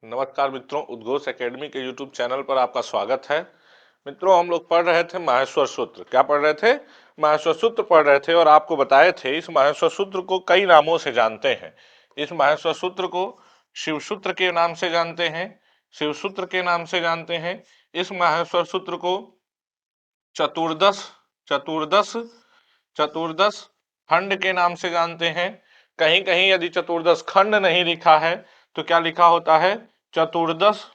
नमस्कार मित्रों, उद्घोष एकेडमी के YouTube चैनल पर आपका स्वागत है। मित्रों, हम लोग पढ़ रहे थे माहेश्वर सूत्र। क्या पढ़ रहे थे? माहेश्वर सूत्र पढ़ रहे थे और आपको बताए थे इस माहेश्वर सूत्र को कई नामों से जानते हैं। इस माहेश्वर सूत्र को शिव सूत्र के नाम से जानते हैं, शिव सूत्र के नाम से जानते हैं। इस माहेश्वर सूत्र को चतुर्दश चतुर्दश चतुर्दश खंड के नाम से जानते हैं। कहीं कहीं यदि चतुर्दश खंड नहीं लिखा है तो क्या लिखा होता है? चतुर्दश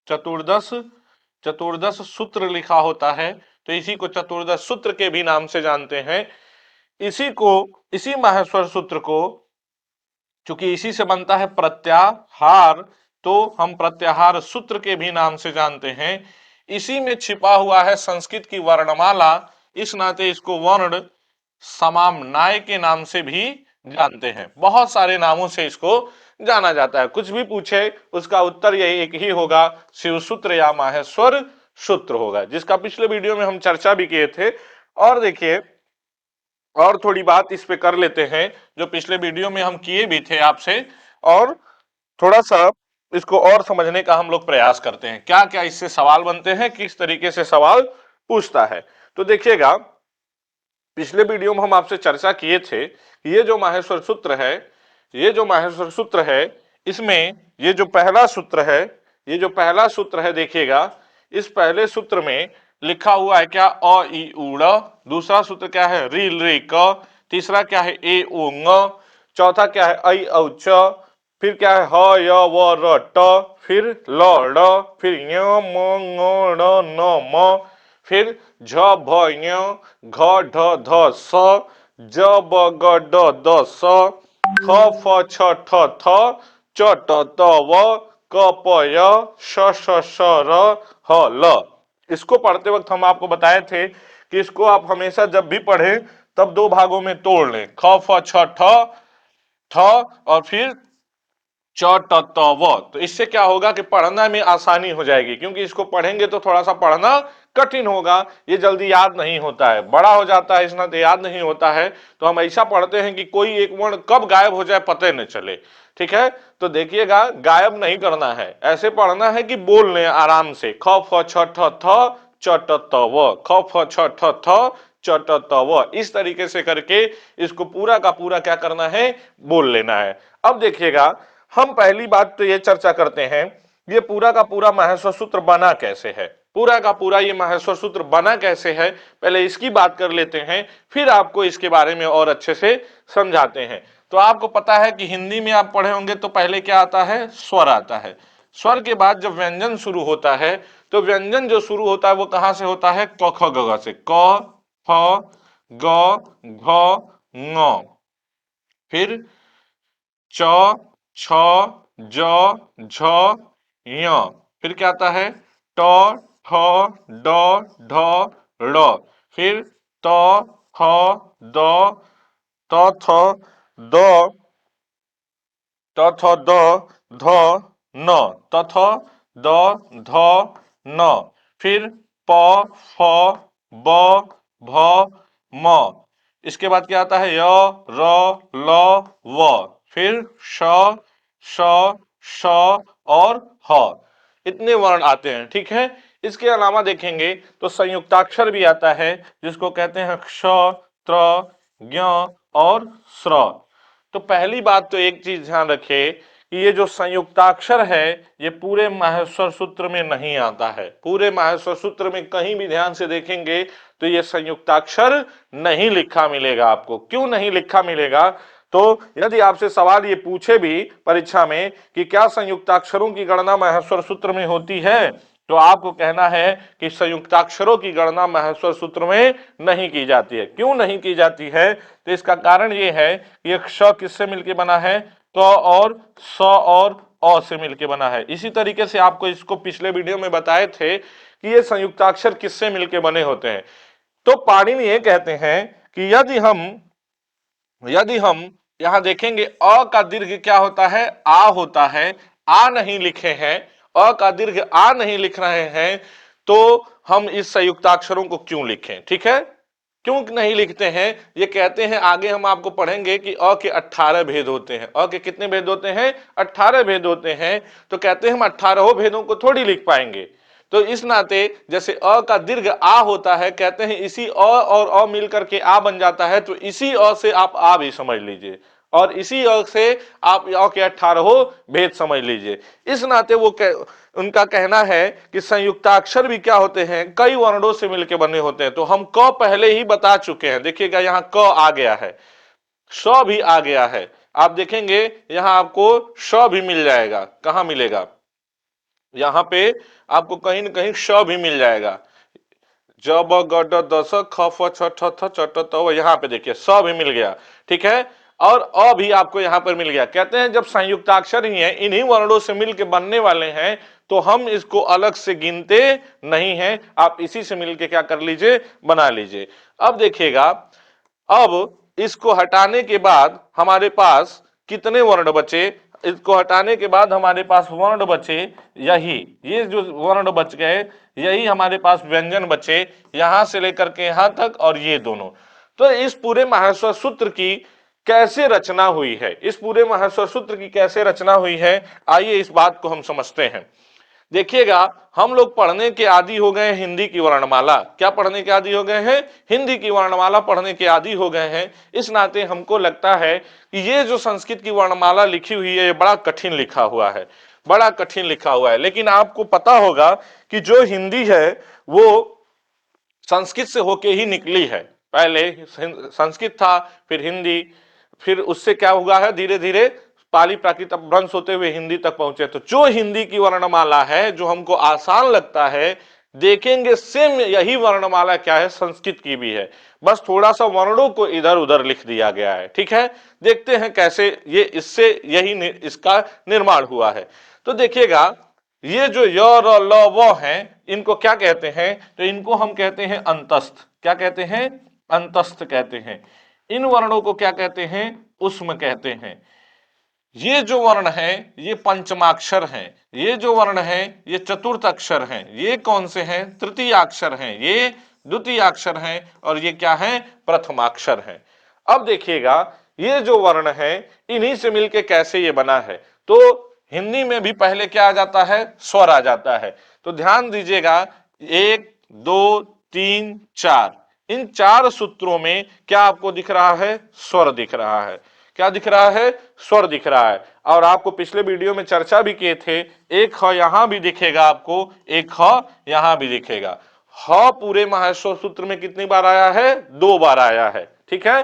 चतुर्दश चतुर्दश सूत्र लिखा होता है। तो इसी को चतुर्दश सूत्र के भी नाम से जानते हैं। इसी माहेश्वर सूत्र को, चूंकि इसी से बनता है प्रत्याहार, तो हम प्रत्याहार सूत्र के भी नाम से जानते हैं। इसी में छिपा हुआ है संस्कृत की वर्णमाला, इस नाते इसको वर्ण समाम्नाय के नाम से भी जानते हैं। बहुत सारे नामों से इसको जाना जाता है। कुछ भी पूछे उसका उत्तर यही एक ही होगा, शिव सूत्र या माहेश्वर सूत्र होगा, जिसका पिछले वीडियो में हम चर्चा भी किए थे। और देखिए, और थोड़ी बात इस पे कर लेते हैं जो पिछले वीडियो में हम किए भी थे आपसे, और थोड़ा सा इसको और समझने का हम लोग प्रयास करते हैं। क्या क्या इससे सवाल बनते हैं, किस तरीके से सवाल पूछता है। तो देखिएगा, पिछले वीडियो में हम आपसे चर्चा किए थे कि ये जो माहेश्वर सूत्र है, ये जो माहेश्वर सूत्र है, इसमें ये जो पहला सूत्र है, ये जो पहला सूत्र है, देखिएगा, इस पहले सूत्र में लिखा हुआ है क्या? अ इ उ ड़। दूसरा सूत्र क्या है? री रे क। तीसरा क्या है? ए ओ ङ। चौथा क्या है? ऐ औ च। फिर क्या है? ह य व र ट। फिर ल ड़। फिर य म ङ ण न म। फिर झ भ ञ, घ ढ ध स, ज ब ग ड द स, ख फ छ ठ थ, च ट त व, क प य, श ष स र, ह ल। इसको पढ़ते वक्त हम आपको बताए थे कि इसको आप हमेशा जब भी पढ़ें तब दो भागों में तोड़ लें, ख फ छ ठ, ठ और फिर च ट त व। तो इससे क्या होगा कि पढ़ना में आसानी हो जाएगी, क्योंकि इसको पढ़ेंगे तो थोड़ा सा पढ़ना कठिन होगा, ये जल्दी याद नहीं होता है, बड़ा हो जाता है इसमें तो याद नहीं होता है। तो हम ऐसा पढ़ते हैं कि कोई एक वर्ण कब गायब हो जाए पता न चले। ठीक है, तो देखिएगा, गायब नहीं करना है, ऐसे पढ़ना है कि बोल लें आराम से, ख फ छ ठ थ, च ट त व, ख फ छ ठ थ, च ट त व। इस तरीके से करके इसको पूरा का पूरा क्या करना है? बोल लेना है। अब देखिएगा, हम पहली बात तो ये चर्चा करते हैं, ये पूरा का पूरा माहेश्वर सूत्र बना कैसे है। पूरा का पूरा ये माहेश्वर सूत्र बना कैसे है, पहले इसकी बात कर लेते हैं, फिर आपको इसके बारे में और अच्छे से समझाते हैं। तो आपको पता है कि हिंदी में आप पढ़े होंगे तो पहले क्या आता है? स्वर आता है। स्वर के बाद जब व्यंजन शुरू होता है, तो व्यंजन जो शुरू होता है वो कहां से होता है? क ख ग घ से। क फ ग घ ङ। फिर च छ ज झ ञ। फिर क्या आता है? ट ठ ड ढ ड़। फिर त थ द त थ द त थ द ध न। त थ द ध न। फिर प फ ब भ म। इसके बाद क्या आता है? य र ल व। फिर श श श और ह। इतने वर्ण आते हैं। ठीक है, इसके अलावा देखेंगे तो संयुक्ताक्षर भी आता है, जिसको कहते हैं क्ष, त्र, ज्ञ और स्र। तो पहली बात तो एक चीज ध्यान रखे कि ये जो संयुक्ताक्षर है ये पूरे माहेश्वर सूत्र में नहीं आता है। पूरे माहेश्वर सूत्र में कहीं भी ध्यान से देखेंगे तो ये संयुक्ताक्षर नहीं लिखा मिलेगा आपको। क्यों नहीं लिखा मिलेगा? तो यदि आपसे सवाल ये पूछे भी परीक्षा में कि क्या संयुक्ताक्षरों की गणना माहेश्वर सूत्र में होती है, तो आपको कहना है कि संयुक्ताक्षरों की गणना माहेश्वर सूत्र में नहीं की जाती है। क्यों नहीं की जाती है? तो इसका कारण ये है कि ये श किससे मिलके बना है? क और स और अ से मिलके बना है। इसी तरीके से आपको इसको पिछले वीडियो में बताए थे कि ये संयुक्ताक्षर किससे मिलके बने होते हैं। तो पाणिनि ये कहते हैं कि यदि हम यहां देखेंगे, अ का दीर्घ क्या होता है? आ होता है। आ नहीं लिखे हैं, अ का दीर्घ आ नहीं लिख रहे हैं, तो हम इस संयुक्ताक्षरों को क्यों लिखें? ठीक है, क्यों नहीं लिखते हैं? ये कहते हैं, आगे हम आपको पढ़ेंगे कि अ के 18 भेद होते हैं। अ के कितने भेद होते हैं? 18 भेद होते हैं। तो कहते हैं हम 18 भेदों को थोड़ी लिख पाएंगे। तो इस नाते जैसे अ का दीर्घ आ होता है, कहते हैं इसी अ और अ मिलकर के आ बन जाता है, तो इसी अ से आप आ भी समझ लीजिए, और इसी अ से आप अ के 18 भेद समझ लीजिए। इस नाते उनका कहना है कि संयुक्ताक्षर भी क्या होते हैं? कई वर्णों से मिलकर बने होते हैं। तो हम क पहले ही बता चुके हैं, देखिएगा यहाँ क आ गया है, श भी आ गया है। आप देखेंगे यहाँ आपको श भी मिल जाएगा। कहां मिलेगा? यहाँ पे आपको कहीं ना कहीं श भी मिल जाएगा। ज ब ग ड द स ख फ छ ठ थ च ट त व, यहाँ पे देखिए स भी मिल गया, ठीक है। और अ भी आपको यहाँ पर मिल गया। कहते हैं जब संयुक्ताक्षर ही है, इन्हीं वर्णों से मिलके बनने वाले हैं, तो हम इसको अलग से गिनते नहीं हैं, आप इसी से मिलके क्या कर लीजिए, बना लीजिए। अब देखिएगा, अब इसको हटाने के बाद हमारे पास कितने वर्ण बचे? इसको हटाने के बाद हमारे पास वर्ण बचे यही, ये जो वर्ण बच गए, यही हमारे पास व्यंजन बचे, यहां से लेकर के यहां तक, और ये दोनों। तो इस पूरे महास्वर सूत्र की कैसे रचना हुई है? इस पूरे महास्वर सूत्र की कैसे रचना हुई है, आइए इस बात को हम समझते हैं। देखिएगा, हम लोग पढ़ने के आदी हो गए हिंदी की वर्णमाला। क्या पढ़ने के आदी हो गए हैं? हिंदी की वर्णमाला पढ़ने के आदी हो गए हैं। इस नाते हमको लगता है कि ये जो संस्कृत की वर्णमाला लिखी हुई है, ये बड़ा कठिन लिखा हुआ है, बड़ा कठिन लिखा हुआ है। लेकिन आपको पता होगा कि जो हिंदी है वो संस्कृत से होके ही निकली है। पहले संस्कृत था, फिर हिंदी, फिर उससे क्या हुआ है, धीरे धीरे पाली प्राकृत अपभ्रंश होते हुए हिंदी तक पहुंचे। तो जो हिंदी की वर्णमाला है, जो हमको आसान लगता है, देखेंगे सेम यही वर्णमाला क्या है, संस्कृत की भी है, बस थोड़ा सा वर्णों को इधर उधर लिख दिया गया है, ठीक है। देखते हैं कैसे ये इससे यही इसका निर्माण हुआ है। तो देखिएगा, ये जो य र ल व हैं, इनको क्या कहते हैं? तो इनको हम कहते हैं अंतस्थ। क्या कहते हैं? अंतस्थ कहते हैं। इन वर्णों को क्या कहते हैं? उष्म कहते हैं। ये जो वर्ण है ये पंचमाक्षर हैं, ये जो वर्ण है ये चतुर्थ अक्षर हैं। ये कौन से हैं? तृतीय अक्षर हैं, ये द्वितीय अक्षर हैं, और ये क्या है? प्रथमाक्षर हैं। अब देखिएगा, ये जो वर्ण है, इन्हीं से मिलके कैसे ये बना है। तो हिंदी में भी पहले क्या आ जाता है? स्वर आ जाता है। तो ध्यान दीजिएगा, एक, दो, तीन, चार, इन चार सूत्रों में क्या आपको दिख रहा है? स्वर दिख रहा है। क्या दिख रहा है? स्वर दिख रहा है। और आपको पिछले वीडियो में चर्चा भी किए थे, एक ह यहां भी दिखेगा आपको, एक ह यहां भी दिखेगा। ह पूरे महास्वर सूत्र में कितनी बार आया है? 2 बार आया है, ठीक है।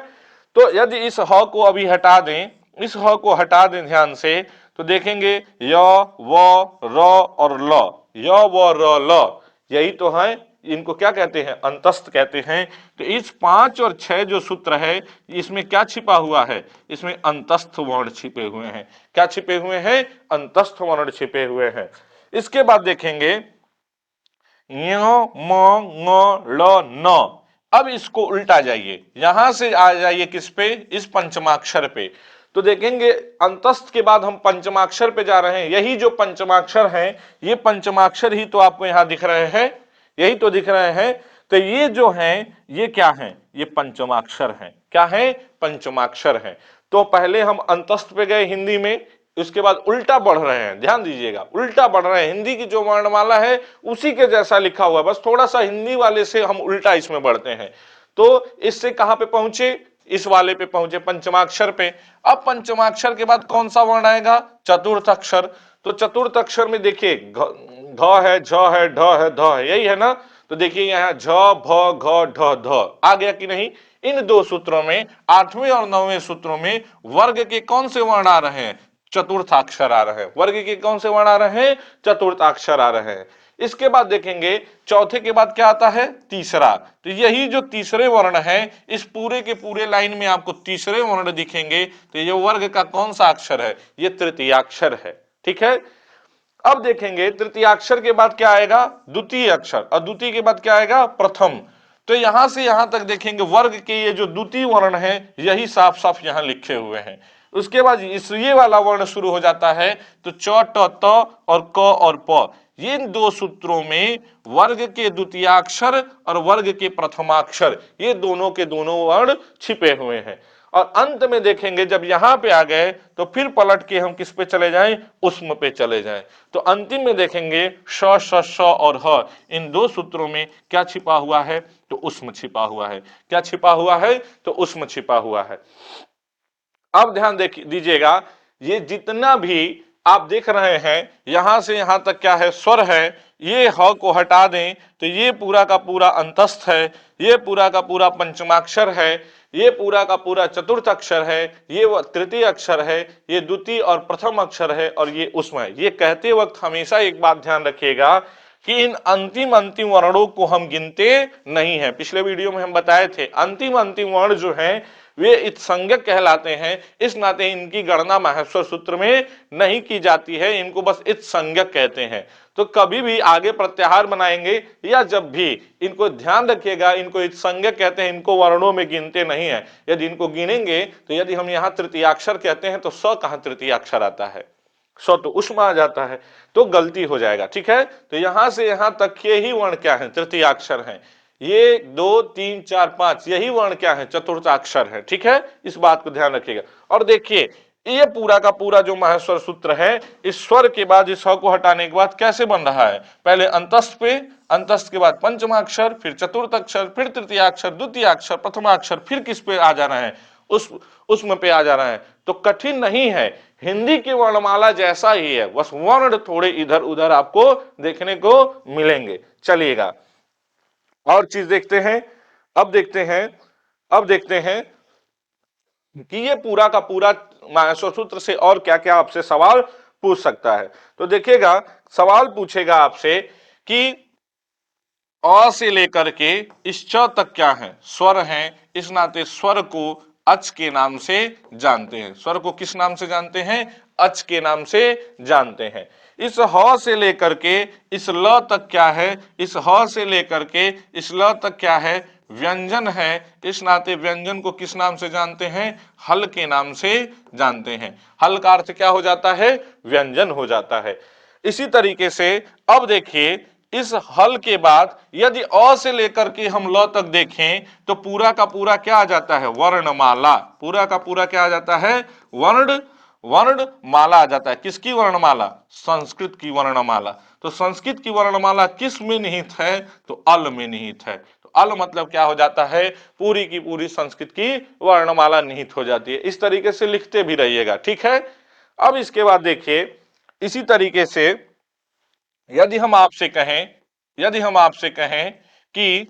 तो यदि इस ह को अभी हटा दें, इस ह को हटा दें ध्यान से, तो देखेंगे य व र और ल, य व र ल, यही तो है। इनको क्या कहते हैं? अंतस्थ कहते हैं। तो इस 5 और 6 जो सूत्र है, इसमें क्या छिपा हुआ है? इसमें अंतस्थ वर्ण छिपे हुए हैं। क्या छिपे हुए हैं? अंतस्थ वर्ण छिपे हुए हैं। इसके बाद देखेंगे य म ङ ल न। अब इसको उल्टा जाइए, यहां से आ जाइए किस पे? इस पंचमाक्षर पे। तो देखेंगे अंतस्थ के बाद हम पंचमाक्षर पे जा रहे हैं। यही जो पंचमाक्षर हैं, ये पंचमाक्षर ही तो आपको यहां दिख रहे हैं, यही तो दिख रहे हैं। तो ये जो हैं, ये क्या हैं? ये पंचमाक्षर हैं। क्या है? पंचमाक्षर हैं। तो पहले हम अंतस्थ पे गए हिंदी में, उसके बाद उल्टा बढ़ रहे हैं। ध्यान दीजिएगा, उल्टा बढ़ रहे हैं। हिंदी की जो वर्णमाला है उसी के जैसा लिखा हुआ है, बस थोड़ा सा हिंदी वाले से हम उल्टा इसमें बढ़ते हैं। तो इससे कहां पे पहुंचे? इस वाले पे पहुंचे, पंचमाक्षर पे। अब पंचमाक्षर के बाद कौन सा वर्ण आएगा? चतुर्थ अक्षर। तो चतुर्थ अक्षर में देखिए ध है, झ है, ढ है, ध है, यही है ना। तो देखिए यहाँ झ भ घ ढ ध आ गया कि नहीं? इन दो सूत्रों में, 8वें और 9वें सूत्रों में वर्ग के कौन से वर्ण आ रहे हैं? चतुर्थाक्षर आ रहे हैं। वर्ग के कौन से वर्ण आ रहे हैं? चतुर्थाक्षर आ रहे हैं। इसके बाद देखेंगे चौथे के बाद क्या आता है? तीसरा। तो यही जो तीसरे वर्ण है, इस पूरे के पूरे लाइन में आपको तीसरे वर्ण दिखेंगे। तो ये वर्ग का कौन सा अक्षर है? ये तृतीयाक्षर है, ठीक है। अब देखेंगे तृतीयाक्षर के बाद क्या आएगा? द्वितीय अक्षर, और द्वितीय के बाद क्या आएगा? प्रथम। तो यहां से यहां तक देखेंगे वर्ग के ये जो द्वितीय वर्ण है, यही साफ साफ यहां लिखे हुए हैं। उसके बाद इस ये वाला वर्ण शुरू हो जाता है तो च ट त और क और प, ये इन दो सूत्रों में वर्ग के द्वितीयाक्षर और वर्ग के प्रथमाक्षर ये दोनों के दोनों वर्ण छिपे हुए हैं। और अंत में देखेंगे जब यहां पे आ गए तो फिर पलट के हम किस पे चले जाएं, उष्म पे चले जाएं। तो अंतिम में देखेंगे श श श और ह, इन दो सूत्रों में क्या छिपा हुआ है, तो उष्म छिपा हुआ है। क्या छिपा हुआ है, तो उष्म छिपा हुआ है। अब ध्यान दीजिएगा, ये जितना भी आप देख रहे हैं यहां से यहां तक क्या है, स्वर है, ये ह को हटा दें तो ये पूरा का पूरा अंतस्थ है, ये पूरा का पूरा पंचमाक्षर है, ये पूरा का पूरा चतुर्थ अक्षर है, ये तृतीय अक्षर है, ये द्वितीय और प्रथम अक्षर है, और ये उष्म है। ये कहते वक्त हमेशा एक बात ध्यान रखिएगा कि इन अंतिम अंतिम वर्णों को हम गिनते नहीं है। पिछले वीडियो में हम बताए थे अंतिम अंतिम वर्ण जो हैं वे इत्संज्ञक कहलाते हैं, इस नाते इनकी गणना माहेश्वर सूत्र में नहीं की जाती है, इनको बस इत्संज्ञक कहते हैं। तो कभी भी आगे प्रत्याहार बनाएंगे या जब भी, इनको ध्यान रखिएगा, इनको इत्संज्ञक कहते हैं, इनको वर्णों में गिनते नहीं है। यदि इनको गिनेंगे तो यदि हम यहाँ तृतीयाक्षर कहते हैं तो स कहाँ तृतीयाक्षर आता है, स तो उष्म आ जाता है, तो गलती हो जाएगा। ठीक है, तो यहां से यहां तक के ही वर्ण क्या है, तृतीयाक्षर हैं। ये 2 3 4 5 यही वर्ण क्या है, चतुर्थाक्षर है। ठीक है, इस बात को ध्यान रखिएगा। और देखिए ये पूरा का पूरा जो माहेश्वर सूत्र है, इस स्वर के बाद इस ह को हटाने के बाद कैसे बन रहा है, पहले अंतस्थ पे, अंतस्थ के बाद पंचमाक्षर, फिर चतुर्थ अक्षर, फिर तृतीयाक्षर, द्वितीयाक्षर, प्रथमाक्षर, फिर किस पे आ जाना है, उस उसमें पे आ जाना है। तो कठिन नहीं है, हिंदी की वर्णमाला जैसा ही है, बस वर्ण थोड़े इधर उधर आपको देखने को मिलेंगे। चलिएगा और चीज देखते हैं। अब देखते हैं, अब देखते हैं कि ये पूरा का पूरा माहेश्वर सूत्र से और क्या क्या आपसे सवाल पूछ सकता है। तो देखिएगा, सवाल पूछेगा आपसे कि अ से लेकर के इस च तक क्या है, स्वर हैं, इस नाते स्वर को अच के नाम से जानते हैं। स्वर को किस नाम से जानते हैं, अच के नाम से जानते हैं। इस ह से लेकर के इस ल तक क्या है, इस ह से लेकर के इस ल तक क्या है, व्यंजन है, इस नाते व्यंजन को किस नाम से जानते हैं, हल के नाम से जानते हैं। हल का अर्थ क्या हो जाता है, व्यंजन हो जाता है। इसी तरीके से अब देखिए, इस हल के बाद यदि अ से लेकर के हम ल तक देखें तो पूरा का पूरा क्या आ जाता है, वर्णमाला। पूरा का पूरा क्या आ जाता है, वर्णमाला आ जाता है। किसकी वर्णमाला, संस्कृत की वर्णमाला। तो संस्कृत की वर्णमाला किस में निहित है, तो अल में निहित है। तो अल मतलब क्या हो जाता है, पूरी की पूरी संस्कृत की वर्णमाला निहित हो जाती है। इस तरीके से लिखते भी रहिएगा। ठीक है, अब इसके बाद देखिए, इसी तरीके से यदि हम आपसे कहें, यदि हम आपसे कहें कि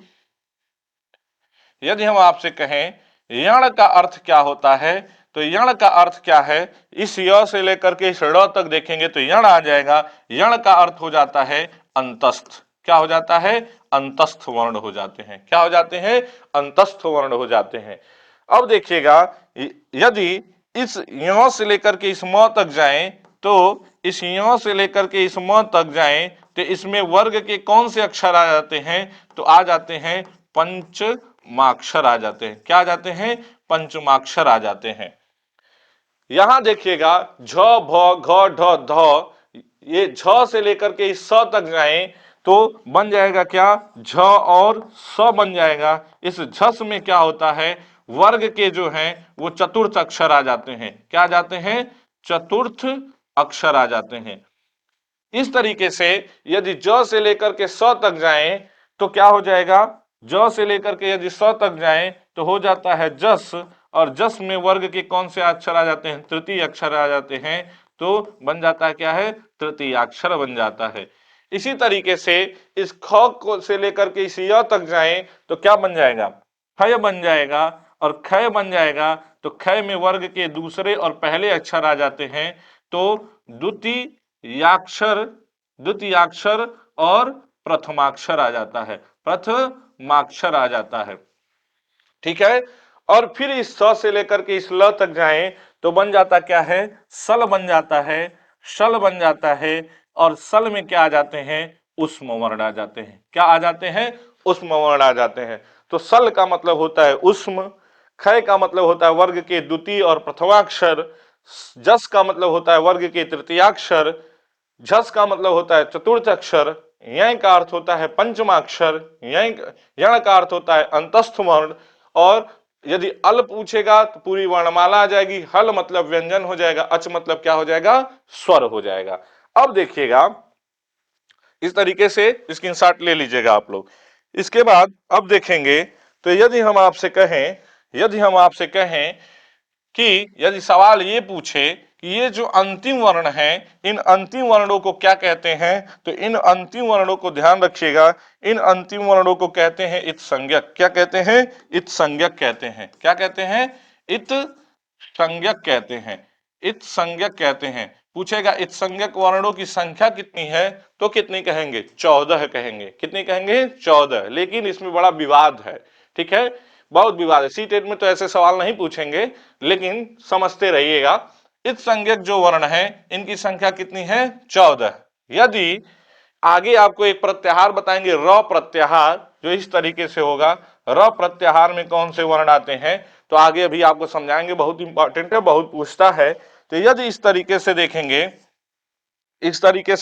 यदि हम आपसे कहें यण का अर्थ क्या होता है, तो यण का अर्थ क्या है, इस य से लेकर के इस ड़ तक देखेंगे तो यण आ जाएगा। यण का अर्थ हो जाता है अंतस्थ। क्या हो जाता है, अंतस्थ वर्ण हो जाते हैं। क्या हो जाते हैं, अंतस्थ वर्ण हो जाते हैं। अब देखिएगा, यदि इस य से लेकर के इस म तक जाएं तो इस य से लेकर के इस म तक जाएं तो इसमें वर्ग के कौन से अक्षर आ जाते हैं, तो आ जाते हैं पंचमाक्षर आ जाते हैं। क्या आ जाते हैं, पंचमाक्षर आ जाते हैं। यहां देखिएगा झ भ घ ढ ध, ये झ से लेकर के इस स तक जाएं तो बन जाएगा क्या, झ और स बन जाएगा। इस झस में क्या होता है, वर्ग के जो हैं वो चतुर्थ अक्षर आ जाते हैं। क्या आ जाते हैं, चतुर्थ अक्षर आ जाते हैं। इस तरीके से यदि ज से लेकर के स तक जाएं तो क्या हो जाएगा, ज से लेकर के यदि स तक जाएं तो हो जाता है जस, और जस में वर्ग के कौन से अक्षर आ जाते हैं, तृतीय अक्षर आ जाते हैं। तो बन जाता है क्या है, तृतीय अक्षर बन जाता है। इसी तरीके से इस ख को से लेकर के इस य तक जाएं तो क्या बन जाएगा, खय बन जाएगा, और खय बन जाएगा तो खय में वर्ग के दूसरे और पहले अक्षर आ जाते हैं। तो द्वितीयाक्षर, द्वितीयाक्षर और प्रथमाक्षर आ जाता है, प्रथमाक्षर आ जाता है। ठीक है, और फिर इस स से लेकर के इस ल तक जाएं तो बन जाता क्या है, सल बन जाता है, शल बन जाता है। और सल में क्या आ जाते हैं, उष्म वर्ण आ जाते हैं। क्या आ जाते हैं, उष्म वर्ण आ जाते हैं। तो सल का मतलब होता है उष्म, खय का मतलब होता है वर्ग के द्वितीय और प्रथमाक्षर, जस का मतलब होता है वर्ग के तृतीयाक्षर, झस का मतलब होता है चतुर्थ अक्षर, यय का अर्थ होता है पंचमाक्षर, यण का अर्थ होता है अंतस्थ वर्ण, और यदि अल पूछेगा तो पूरी वर्णमाला आ जाएगी, हल मतलब व्यंजन हो जाएगा, अच मतलब क्या हो जाएगा, स्वर हो जाएगा। अब देखिएगा इस तरीके से स्क्रीनशॉट ले लीजिएगा आप लोग। इसके बाद अब देखेंगे, तो यदि हम आपसे कहें कि यदि सवाल ये पूछे कि ये जो अंतिम वर्ण है, इन अंतिम वर्णों को क्या कहते हैं, तो इन अंतिम वर्णों को ध्यान रखिएगा, इन अंतिम वर्णों को कहते हैं इत संज्ञक। क्या कहते हैं, इत संज्ञक कहते हैं। क्या कहते हैं, इत संज्ञक कहते हैं, इत संज्ञक कहते हैं। पूछेगा इत संज्ञक वर्णों की संख्या कितनी है, तो कितनी कहेंगे, 14 कहेंगे। कितनी कहेंगे, 14। लेकिन इसमें बड़ा विवाद है, ठीक है, बहुत विवाद है। सी टेट में तो ऐसे सवाल नहीं पूछेंगे, लेकिन समझते रहिएगा। इत संज्ञक जो वर्ण है इनकी संख्या कितनी है, 14। यदि आगे आपको एक प्रत्याहार बताएंगे र प्रत्याहार, जो इस तरीके से होगा, र प्रत्याहार में कौन से वर्ण आते हैं, तो आगे अभी आपको समझाएंगे, बहुत इंपॉर्टेंट है, बहुत पूछता है। तो यदि इस तरीके से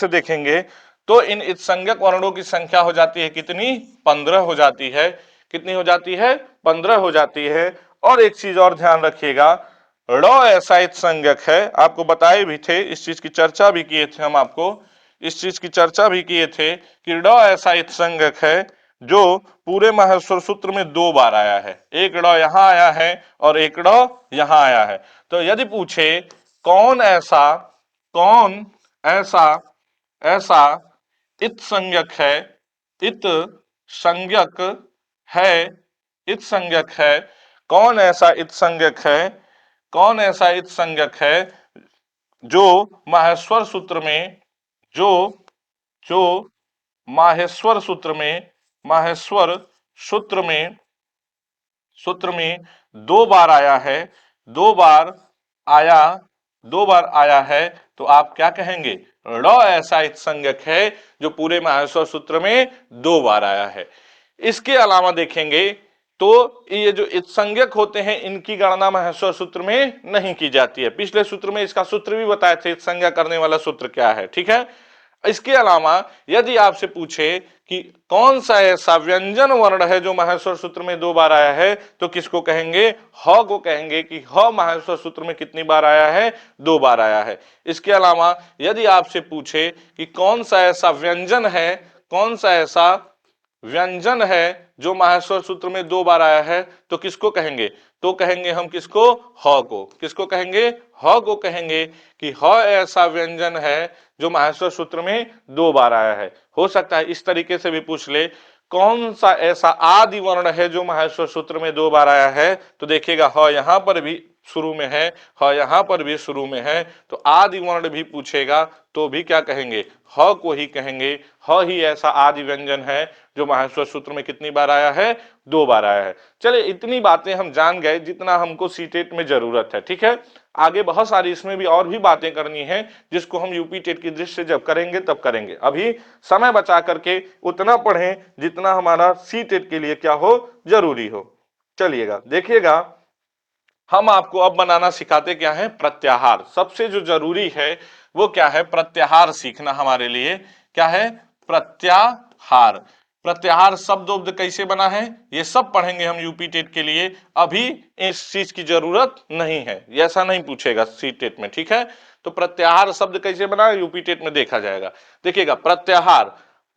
देखेंगे तो इन संज्ञक वर्णों की संख्या हो जाती है कितनी, 15 हो जाती है। कितनी हो जाती है, 15 हो जाती है। और एक चीज और ध्यान रखिएगा, ड़ ऐसा इत संज्ञक है, आपको बताए भी थे, इस चीज की चर्चा भी किए थे हम आपको, इस चीज की चर्चा भी किए थे कि ड़ ऐसा इत संज्ञक है जो पूरे माहेश्वर सूत्र में 2 बार आया है। एक ड़ यहां आया है और एक ड़ यहां आया है। तो यदि पूछे कौन ऐसा ऐसा इत संज्ञक है, इत संज्ञक है, इत संज्ञक है, कौन ऐसा इत संज्ञक है, कौन ऐसा इत संज्ञक है जो माहेश्वर सूत्र में, जो जो माहेश्वर सूत्र में, माहेश्वर सूत्र में, सूत्र में 2 बार आया है, 2 बार आया, 2 बार आया है, तो आप क्या कहेंगे, ड़ ऐसा इत संज्ञक है जो पूरे माहेश्वर सूत्र में 2 बार आया है। इसके अलावा देखेंगे तो ये जो इत संज्ञक होते हैं इनकी गणना माहेश्वर सूत्र में नहीं की जाती है। पिछले सूत्र में इसका सूत्र भी बताए थे, इत संज्ञा करने वाला सूत्र क्या है, ठीक है। इसके अलावा यदि आपसे पूछे कि कौन सा ऐसा व्यंजन वर्ण है जो माहेश्वर सूत्र में 2 बार आया है, तो किसको कहेंगे, ह को कहेंगे कि ह माहेश्वर सूत्र में कितनी बार आया है, 2 बार आया है। इसके अलावा यदि आपसे पूछे कि कौन सा ऐसा व्यंजन है, कौन सा ऐसा व्यंजन है जो माहेश्वर सूत्र में 2 बार आया है, तो किसको कहेंगे, तो कहेंगे हम किसको, ह को। किसको कहेंगे, ह को कहेंगे कि ह ऐसा व्यंजन है जो माहेश्वर सूत्र में 2 बार आया है। हो सकता है इस तरीके से भी पूछ ले, कौन सा ऐसा आदि वर्ण है जो माहेश्वर सूत्र में 2 बार आया है, तो देखिएगा ह यहां पर भी शुरू में है, ह यहां पर भी शुरू में है, तो आदि वर्ण भी पूछेगा तो भी क्या कहेंगे, ह को ही कहेंगे। ह ही ऐसा आदि व्यंजन है जो माहेश्वर सूत्र में कितनी बार आया है, 2 बार आया है। चलिए इतनी बातें हम जान गए जितना हमको सीटेट में जरूरत है, ठीक है। आगे बहुत सारी इसमें भी और भी बातें करनी है, जिसको हम यूपी टेट की दृष्टि से जब करेंगे तब करेंगे। अभी समय बचा करके उतना पढ़ें जितना हमारा सीटेट के लिए क्या हो, जरूरी हो। चलिएगा देखिएगा, हम आपको अब बनाना सिखाते क्या है, प्रत्याहार। सबसे जो जरूरी है वो क्या है, प्रत्याहार सीखना हमारे लिए। क्या है, प्रत्याहार। प्रत्याहार शब्द उब्द कैसे बना है ये सब पढ़ेंगे हम यूपी टेट के लिए। अभी इस चीज की जरूरत नहीं है, ऐसा नहीं पूछेगा सी टेट में, ठीक है। तो प्रत्याहार शब्द कैसे बना है यूपी टेट में देखा जाएगा। देखिएगा प्रत्याहार,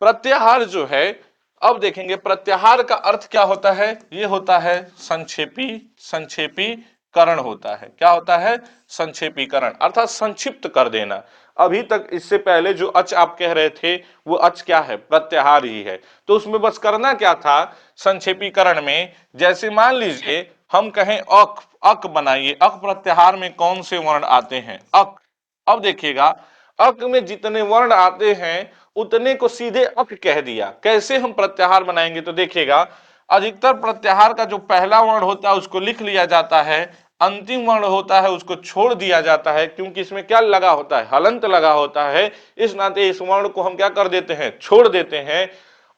प्रत्याहार जो है, अब देखेंगे प्रत्याहार का अर्थ क्या होता है, ये होता है संक्षेपी, संक्षेपी करण होता है। क्या होता है, संक्षेपीकरण, अर्थात संक्षिप्त कर देना। अभी तक इससे पहले जो अच आप कह रहे थे वो अच क्या है, प्रत्याहार ही है। तो उसमें बस करना क्या था, संक्षेपीकरण में, जैसे मान लीजिए हम कहें अक, अक बनाइए, अक प्रत्याहार में कौन से वर्ण आते हैं, अक। अब देखिएगा अक में जितने वर्ण आते हैं उतने को सीधे अक कह दिया। कैसे हम प्रत्याहार बनाएंगे, तो देखिएगा अधिकतर प्रत्याहार का जो पहला वर्ण होता है उसको लिख लिया जाता है, अंतिम वर्ण होता है उसको छोड़ दिया जाता है, क्योंकि इसमें क्या लगा होता है, हलंत लगा होता है। इस नाते इस वर्ण को हम क्या कर देते हैं, छोड़ देते हैं।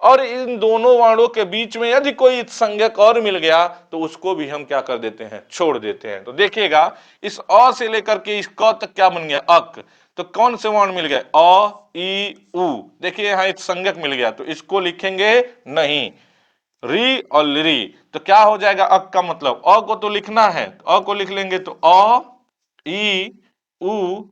और इन दोनों वर्णों के बीच में यदि कोई संज्ञक और मिल गया तो उसको भी हम क्या कर देते हैं, छोड़ देते हैं। तो देखिएगा इस अ से लेकर के इस क तक क्या बन गया, अक। तो कौन से वर्ण मिल गए, अ ई उ। देखिए यहां एक संज्ञक मिल गया तो इसको लिखेंगे नहीं, री और लिरी। तो क्या हो जाएगा, अक का मतलब अ को तो लिखना है, अ को लिख लेंगे तो अ ई उ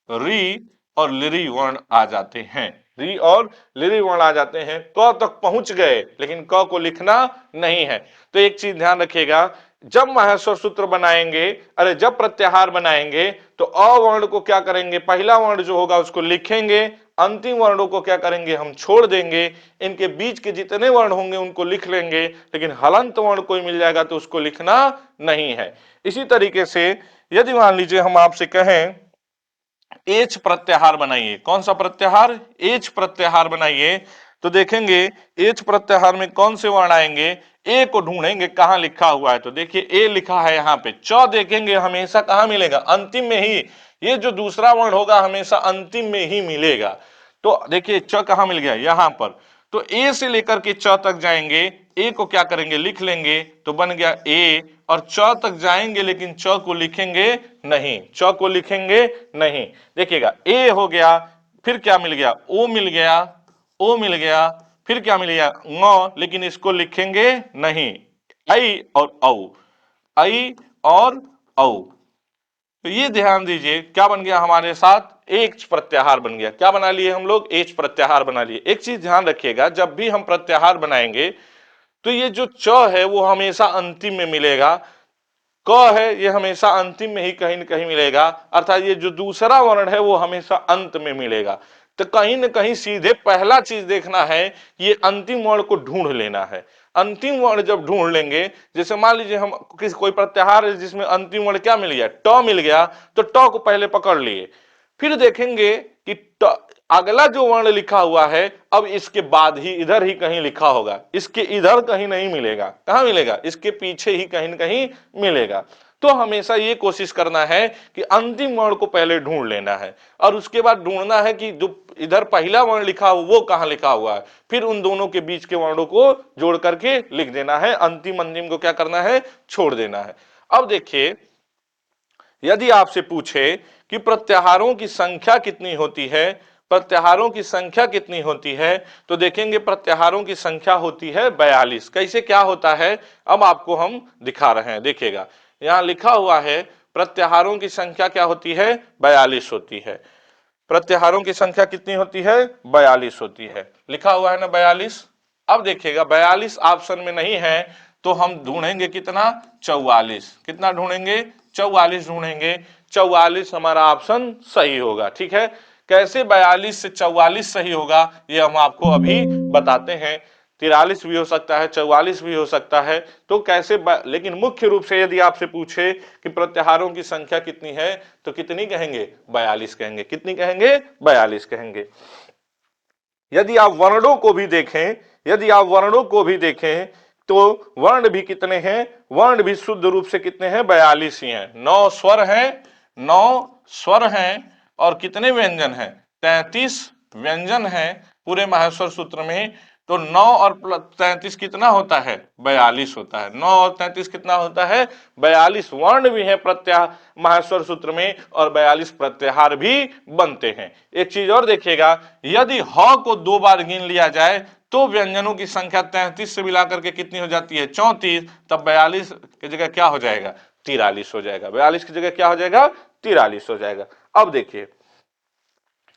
री और लिरी वर्ण आ जाते हैं, री और लिरी वर्ण आ जाते हैं। क तक पहुंच गए लेकिन क को लिखना नहीं है। तो एक चीज ध्यान रखिएगा, जब माहेश्वर सूत्र बनाएंगे, अरे जब प्रत्याहार बनाएंगे तो अ वर्ण को क्या करेंगे, पहला वर्ण जो होगा उसको लिखेंगे, अंतिम वर्णों को क्या करेंगे, हम छोड़ देंगे। इनके बीच के जितने वर्ण होंगे उनको लिख लेंगे, लेकिन हलंत वर्ण कोई मिल जाएगा तो उसको लिखना नहीं है। इसी तरीके से यदि मान लीजिए हम आपसे कहें एच प्रत्याहार बनाइए, कौन सा प्रत्याहार, एच प्रत्याहार बनाइए, तो देखेंगे एच प्रत्याहार में कौन से वर्ण आएंगे, ए को ढूंढेंगे कहां लिखा हुआ है। तो देखिए ए लिखा है यहाँ पे, च देखेंगे हमेशा कहां मिलेगा, अंतिम में ही। ये जो दूसरा वर्ण होगा हमेशा अंतिम में ही मिलेगा। तो देखिए च कहां मिल गया, यहां पर। तो ए से लेकर के च तक जाएंगे, ए को क्या करेंगे, लिख लेंगे, तो बन गया ए। और च तक जाएंगे लेकिन च को लिखेंगे नहीं, च को लिखेंगे नहीं। देखिएगा ए हो गया, फिर क्या मिल गया, ओ मिल गया, ओ मिल गया, फिर क्या मिल गया, ङ, लेकिन इसको लिखेंगे नहीं, आई और औ, आई और औ। तो ये ध्यान दीजिए क्या बन गया हमारे साथ, एक प्रत्याहार बन गया। क्या बना लिए हम लोग, एक प्रत्याहार बना लिए। एक चीज ध्यान रखिएगा, जब भी हम प्रत्याहार बनाएंगे तो ये जो च है वो हमेशा अंतिम में मिलेगा, क है ये हमेशा अंतिम में ही कहीं न कहीं मिलेगा, अर्थात ये जो दूसरा वर्ण है वो हमेशा अंत में मिलेगा। तो कहीं न कहीं सीधे पहला चीज देखना है, ये अंतिम वर्ण को ढूंढ लेना है। अंतिम वर्ण जब ढूंढ लेंगे, जैसे मान लीजिए हम किस कोई प्रत्याहार है जिसमें अंतिम वर्ण क्या मिल गया, ट मिल गया, तो ट को पहले पकड़ लिए, फिर देखेंगे कि अगला जो वर्ण लिखा हुआ है अब इसके बाद ही इधर ही कहीं लिखा होगा, इसके इधर कहीं नहीं मिलेगा, कहां मिलेगा, इसके पीछे ही कहीं न कहीं मिलेगा। तो हमेशा ये कोशिश करना है कि अंतिम वर्ण को पहले ढूंढ लेना है और उसके बाद ढूंढना है कि जो इधर पहला वर्ण लिखा हुआ वो कहां लिखा हुआ है, फिर उन दोनों के बीच के वर्णों को जोड़ करके लिख देना है, अंतिम अंतिम को क्या करना है, छोड़ देना है। अब देखिए यदि आपसे पूछे कि प्रत्याहारों की संख्या कितनी होती है, प्रत्याहारों की संख्या कितनी होती है, तो देखेंगे प्रत्याहारों की संख्या होती है 42। कैसे क्या होता है अब आपको हम दिखा रहे हैं, देखिएगा यहां लिखा हुआ है प्रत्याहारों की संख्या क्या होती है, 42 होती है। प्रत्याहारों की संख्या कितनी होती है, 42 होती है, लिखा हुआ है ना 42। अब देखिएगा 42 ऑप्शन में नहीं है तो हम ढूंढेंगे कितना, 44। कितना ढूंढेंगे, 44 ढूंढेंगे। 44 हमारा ऑप्शन सही होगा, ठीक है। कैसे 42 से 44 सही होगा ये हम आपको अभी बताते हैं। 43 भी हो सकता है, 44 भी हो सकता है। तो कैसे लेकिन मुख्य रूप से यदि आपसे पूछे कि प्रत्याहारों की संख्या कितनी है तो कितनी कहेंगे, 42 कहेंगे। कितनी कहेंगे, 42 कहेंगे। यदि आप वर्णों को भी देखें, यदि आप वर्णों को भी देखें तो वर्ण भी कितने हैं, वर्ण भी शुद्ध रूप से कितने हैं, 42 ही हैं। 9 स्वर हैं, 9 स्वर हैं और कितने व्यंजन हैं, 33 व्यंजन हैं पूरे माहेश्वर सूत्र में। तो 9 और 33 कितना होता है, 42 होता है। 9 और 33 कितना होता है, 42 वर्ण भी है प्रत्याह माहेश्वर सूत्र में और 42 प्रत्याहार भी बनते हैं। एक चीज और देखिएगा, यदि ह को 2 बार गिन लिया जाए तो व्यंजनों की संख्या 33 से मिलाकर के कितनी हो जाती है, 34। तब 42 की जगह क्या हो जाएगा, 43 हो जाएगा। 42 की जगह क्या हो जाएगा, 43 हो जाएगा। अब देखिए,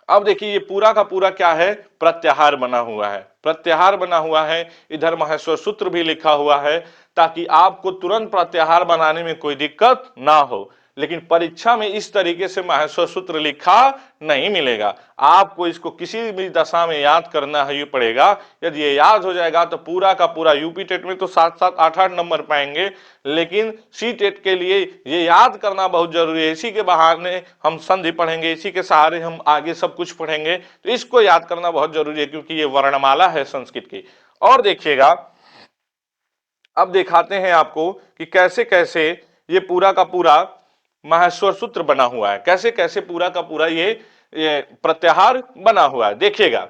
अब देखिए ये पूरा का पूरा क्या है, प्रत्याहार बना हुआ है, प्रत्याहार बना हुआ है। इधर माहेश्वर सूत्र भी लिखा हुआ है ताकि आपको तुरंत प्रत्याहार बनाने में कोई दिक्कत ना हो। लेकिन परीक्षा में इस तरीके से माहेश्वर सूत्र लिखा नहीं मिलेगा, आपको इसको किसी भी दशा में याद करना ही पड़ेगा। यदि ये याद हो जाएगा तो पूरा का पूरा यूपी टेट में तो 7-7 8-8 नंबर पाएंगे, लेकिन सी टेट के लिए ये याद करना बहुत जरूरी है। इसी के बहाने हम संधि पढ़ेंगे, इसी के सहारे हम आगे सब कुछ पढ़ेंगे, तो इसको याद करना बहुत जरूरी है क्योंकि ये वर्णमाला है संस्कृत की। और देखिएगा अब दिखाते हैं आपको कि कैसे कैसे ये पूरा का पूरा माहेश्वर सूत्र बना हुआ है, कैसे कैसे पूरा का पूरा ये प्रत्याहार बना हुआ है। देखिएगा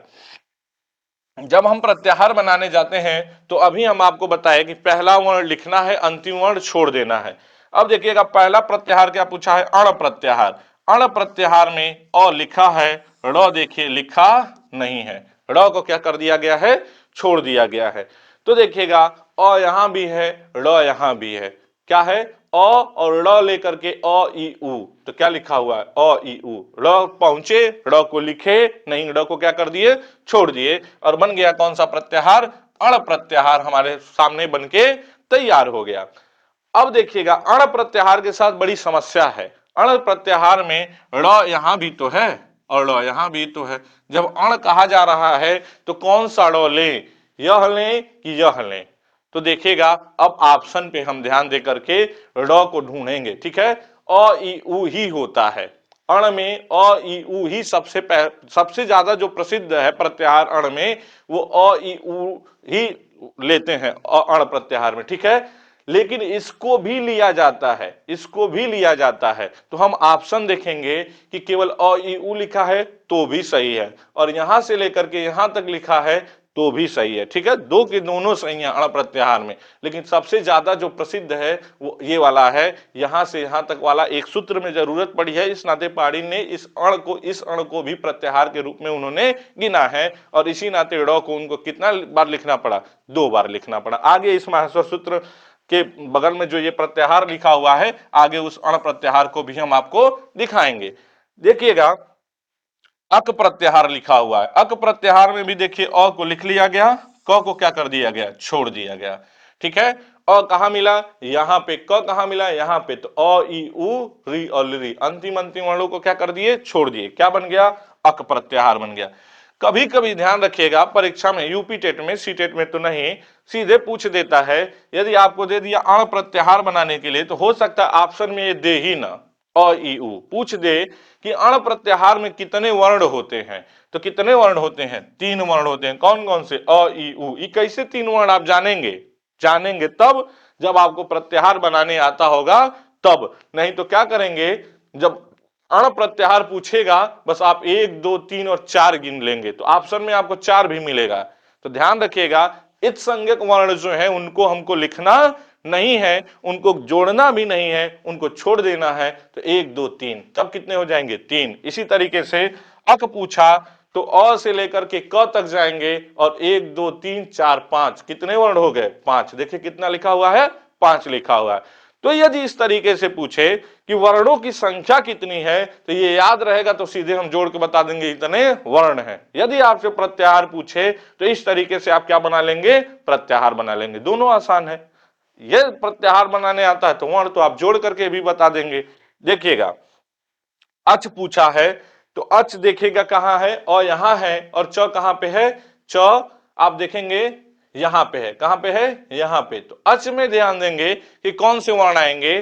जब हम प्रत्याहार बनाने जाते हैं तो अभी हम आपको बताएं कि पहला वर्ण लिखना है, अंतिम वर्ण छोड़ देना है। अब देखिएगा पहला प्रत्याहार क्या पूछा है, अण प्रत्याहार। अण प्रत्याहार में अ लिखा है, र देखिए लिखा नहीं है, र को क्या कर दिया गया है, छोड़ दिया गया है। तो देखिएगा अ यहां भी है, र यहां भी है, क्या है, अ और र लेकर के अ ई उ, तो क्या लिखा हुआ है, अ ई उ। र पहुंचे, र को लिखे नहीं, र को क्या कर दिए, छोड़ दिए, और बन गया कौन सा प्रत्याहार, अण प्रत्याहार हमारे सामने बन के तैयार हो गया। अब देखिएगा अण प्रत्याहार के साथ बड़ी समस्या है। अण प्रत्याहार में ड़ यहां भी तो है और ड़ यहां भी तो है। जब अण कहा जा रहा है तो कौन सा ड़ लें, यह लें कि यह लें। तो देखिएगा अब ऑप्शन पे हम ध्यान दे करके ड़ को ढूंढेंगे, ठीक है। अ ई उ ही होता है अण में, अ ई उ ही सबसे ज्यादा जो प्रसिद्ध है प्रत्याहार अण में, वो अ ई उ ही लेते हैं अण प्रत्याहार में, ठीक है। लेकिन इसको भी लिया जाता है, इसको भी लिया जाता है, तो हम ऑप्शन देखेंगे कि केवल अ ई उ लिखा है तो भी सही है, और यहां से लेकर के यहां तक लिखा है तो भी सही है, ठीक है। दो के दोनों सही है अण प्रत्याहार में, लेकिन सबसे ज्यादा जो प्रसिद्ध है वो ये वाला है। यहां से यहां तक वाला एक सूत्र में जरूरत पड़ी है, इस नाते पाणिनि ने इस अण को भी प्रत्याहार के रूप में उन्होंने गिना है, और इसी नाते ड़ को उनको कितना बार लिखना पड़ा, 2 बार लिखना पड़ा। आगे इस माहेश्वर सूत्र के बगल में जो ये प्रत्याहार लिखा हुआ है, आगे उस अण प्रत्याहार को भी हम आपको दिखाएंगे। देखिएगा अक प्रत्याहार लिखा हुआ है, अक प्रत्याहार में भी देखिए अ को लिख लिया गया, क को क्या कर दिया गया, छोड़ दिया गया, ठीक है। अ कहां मिला, यहां पे, क कहां मिला, यहां पे, तो अ ई उ री और ली, अंतिम अंतिम वर्णों को क्या कर दिए, छोड़ दिए, क्या बन गया, अक प्रत्याहार बन गया। कभी कभी ध्यान रखिएगा परीक्षा में, यूपी टेट में, सी टेट में तो नहीं, सीधे पूछ देता है, यदि आपको दे दिया अण प्रत्याहार बनाने के लिए, तो हो सकता है ऑप्शन में ये दे ही ना, अ ई उ पूछ दे कि अण प्रत्याहार में कितने वर्ण होते हैं। तो कितने वर्ण होते हैं, 3 वर्ण होते हैं, कौन कौन से, अ ई उ। ये कैसे 3 वर्ण आप जानेंगे, जानेंगे तब जब आपको प्रत्याहार बनाने आता होगा तब, नहीं तो क्या करेंगे, जब अण प्रत्याहार पूछेगा बस आप 1 2 3 और 4 गिन लेंगे, तो ऑप्शन में आपको 4 भी मिलेगा। तो ध्यान रखिएगा इत संज्ञक वर्ण जो है उनको हमको लिखना नहीं है, उनको जोड़ना भी नहीं है, उनको छोड़ देना है। तो 1 2 3, तब कितने हो जाएंगे, 3। इसी तरीके से अक पूछा तो अ से लेकर के क तक जाएंगे, और 1 2 3 4 5 कितने वर्ण हो गए, 5। देखिए कितना लिखा हुआ है, 5 लिखा हुआ है। तो यदि इस तरीके से पूछे कि वर्णों की संख्या कितनी है, तो ये याद रहेगा, तो सीधे हम जोड़ के बता देंगे इतने वर्ण हैं। यदि आपसे प्रत्याहार पूछे तो इस तरीके से आप क्या बना लेंगे, प्रत्याहार बना लेंगे, दोनों आसान है। ये प्रत्याहार बनाने आता है तो वर्ण तो आप जोड़ करके भी बता देंगे। देखिएगा अच पूछा है, तो अच देखिएगा कहां है, और यहां है, और च कहां पे है, च आप देखेंगे यहां पे है, कहां पे है, यहां पे। तो अच में ध्यान देंगे कि कौन से वर्ण आएंगे,